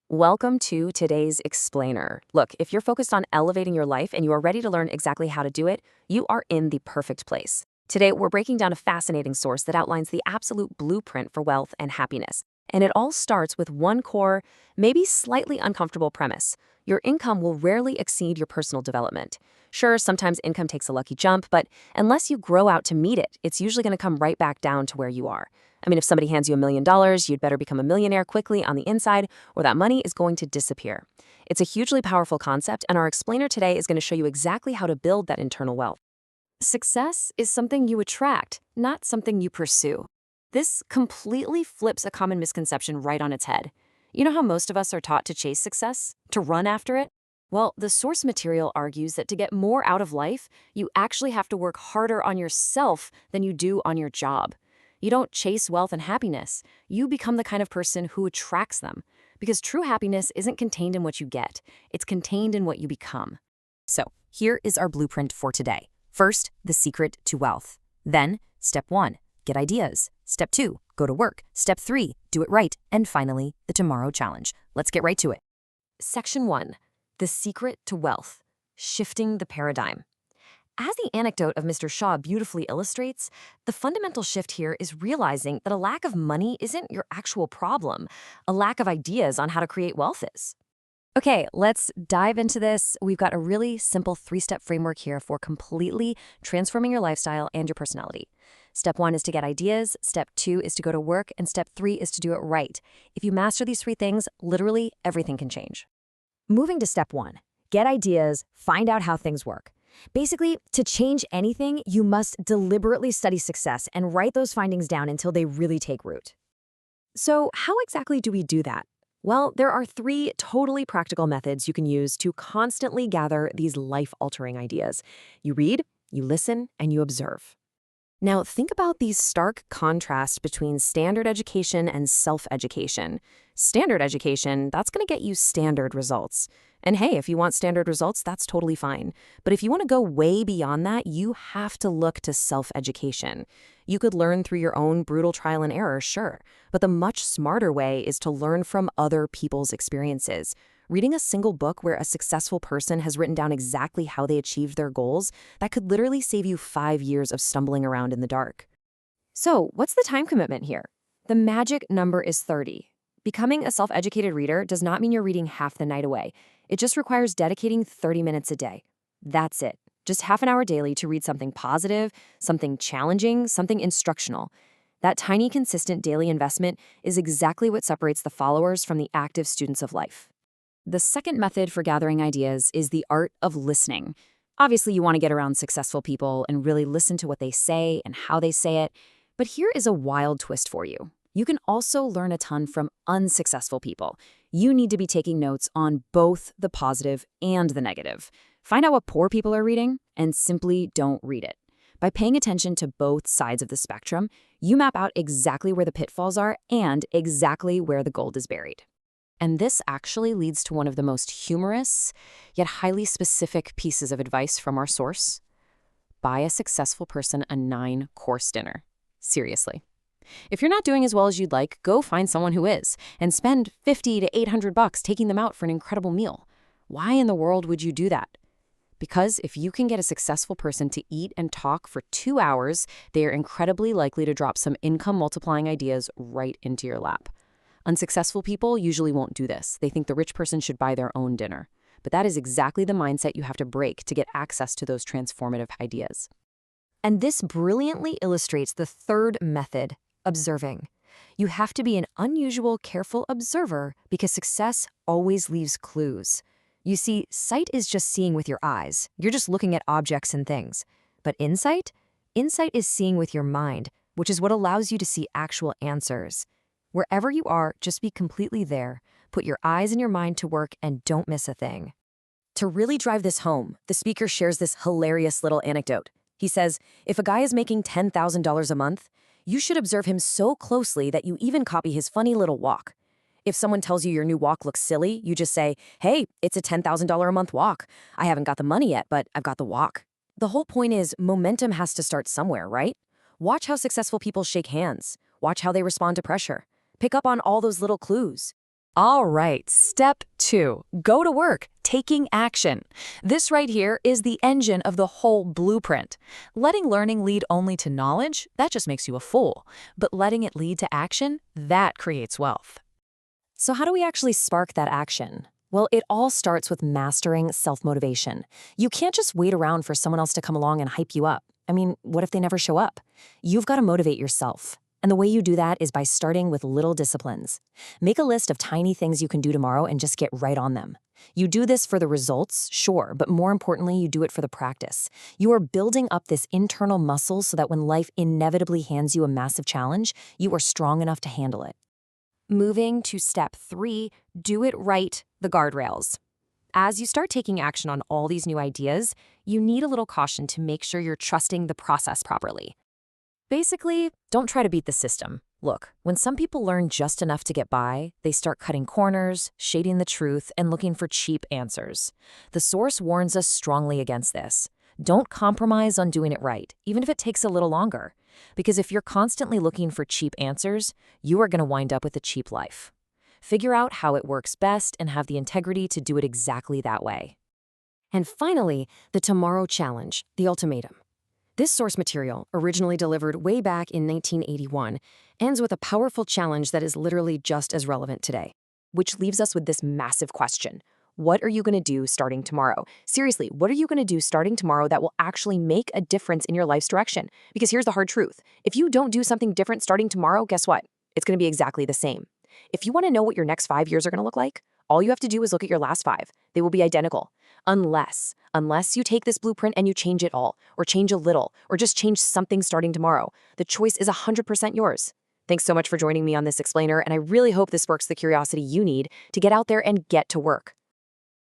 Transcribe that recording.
Welcome to today's explainer. Look, if you're focused on elevating your life and you are ready to learn exactly how to do it, you are in the perfect place. Today, we're breaking down a fascinating source that outlines the absolute blueprint for wealth and happiness. And it all starts with one core, maybe slightly uncomfortable premise. Your income will rarely exceed your personal development. Sure, sometimes income takes a lucky jump, but unless you grow out to meet it, it's usually going to come right back down to where you are. I mean, if somebody hands you $1 million, you'd better become a millionaire quickly on the inside, or that money is going to disappear. It's a hugely powerful concept, and our explainer today is going to show you exactly how to build that internal wealth. Success is something you attract, not something you pursue. This completely flips a common misconception right on its head. You know how most of us are taught to chase success, to run after it? Well, the source material argues that to get more out of life, you actually have to work harder on yourself than you do on your job. You don't chase wealth and happiness. You become the kind of person who attracts them. Because true happiness isn't contained in what you get, it's contained in what you become. So, here is our blueprint for today. First, the secret to wealth. Then, step 1, get ideas. Step 2, go to work. Step 3, do it right. And finally, the tomorrow challenge. Let's get right to it. Section 1, the secret to wealth, shifting the paradigm. As the anecdote of Mr. Shaw beautifully illustrates, the fundamental shift here is realizing that a lack of money isn't your actual problem. A lack of ideas on how to create wealth is. Okay, let's dive into this. We've got a really simple 3-step framework here for completely transforming your lifestyle and your personality. Step 1 is to get ideas, step 2 is to go to work, and step 3 is to do it right. If you master these 3 things, literally everything can change. Moving to step 1, get ideas, find out how things work. Basically, to change anything, you must deliberately study success and write those findings down until they really take root. So, how exactly do we do that? Well, there are 3 totally practical methods you can use to constantly gather these life-altering ideas. You read, you listen, and you observe. Now, think about the stark contrast between standard education and self-education. Standard education, that's going to get you standard results. And hey, if you want standard results, that's totally fine. But if you want to go way beyond that, you have to look to self-education. You could learn through your own brutal trial and error, sure. But the much smarter way is to learn from other people's experiences. Reading a single book where a successful person has written down exactly how they achieved their goals, that could literally save you 5 years of stumbling around in the dark. So, what's the time commitment here? The magic number is 30. Becoming a self-educated reader does not mean you're reading half the night away. It just requires dedicating 30 minutes a day. That's it. Just half an hour daily to read something positive, something challenging, something instructional. That tiny, consistent daily investment is exactly what separates the followers from the active students of life. The second method for gathering ideas is the art of listening. Obviously, you want to get around successful people and really listen to what they say and how they say it. But here is a wild twist for you. You can also learn a ton from unsuccessful people. You need to be taking notes on both the positive and the negative. Find out what poor people are reading and simply don't read it. By paying attention to both sides of the spectrum, you map out exactly where the pitfalls are and exactly where the gold is buried. And this actually leads to one of the most humorous, yet highly specific pieces of advice from our source. Buy a successful person a 9-course dinner. Seriously. If you're not doing as well as you'd like, go find someone who is, and spend $50 to $800 taking them out for an incredible meal. Why in the world would you do that? Because if you can get a successful person to eat and talk for 2 hours, they are incredibly likely to drop some income-multiplying ideas right into your lap. Unsuccessful people usually won't do this. They think the rich person should buy their own dinner. But that is exactly the mindset you have to break to get access to those transformative ideas. And this brilliantly illustrates the third method, observing. You have to be an unusual, careful observer because success always leaves clues. You see, sight is just seeing with your eyes. You're just looking at objects and things. But insight? Insight is seeing with your mind, which is what allows you to see actual answers. Wherever you are, just be completely there. Put your eyes and your mind to work and don't miss a thing. To really drive this home, the speaker shares this hilarious little anecdote. He says, if a guy is making $10,000 a month, you should observe him so closely that you even copy his funny little walk. If someone tells you your new walk looks silly, you just say, hey, it's a $10,000 a month walk. I haven't got the money yet, but I've got the walk. The whole point is momentum has to start somewhere, right? Watch how successful people shake hands. Watch how they respond to pressure. Pick up on all those little clues. All right, step 2, go to work, taking action. This right here is the engine of the whole blueprint. Letting learning lead only to knowledge, that just makes you a fool. But letting it lead to action, that creates wealth. So how do we actually spark that action? Well, it all starts with mastering self-motivation. You can't just wait around for someone else to come along and hype you up. I mean, what if they never show up? You've got to motivate yourself. And the way you do that is by starting with little disciplines. Make a list of tiny things you can do tomorrow and just get right on them. You do this for the results, sure, but more importantly, you do it for the practice. You are building up this internal muscle so that when life inevitably hands you a massive challenge, you are strong enough to handle it. Moving to step 3, do it right, the guardrails. As you start taking action on all these new ideas, you need a little caution to make sure you're trusting the process properly. Basically, don't try to beat the system. Look, when some people learn just enough to get by, they start cutting corners, shading the truth, and looking for cheap answers. The source warns us strongly against this. Don't compromise on doing it right, even if it takes a little longer. Because if you're constantly looking for cheap answers, you are going to wind up with a cheap life. Figure out how it works best and have the integrity to do it exactly that way. And finally, the Tomorrow Challenge, the ultimatum. This source material, originally delivered way back in 1981, ends with a powerful challenge that is literally just as relevant today. Which leaves us with this massive question. What are you going to do starting tomorrow? Seriously, what are you going to do starting tomorrow that will actually make a difference in your life's direction? Because here's the hard truth. If you don't do something different starting tomorrow, guess what? It's going to be exactly the same. If you want to know what your next 5 years are going to look like, all you have to do is look at your last 5. They will be identical. Unless you take this blueprint and you change it all, or change a little, or just change something starting tomorrow. The choice is 100% yours. Thanks so much for joining me on this explainer, and I really hope this sparks the curiosity you need to get out there and get to work.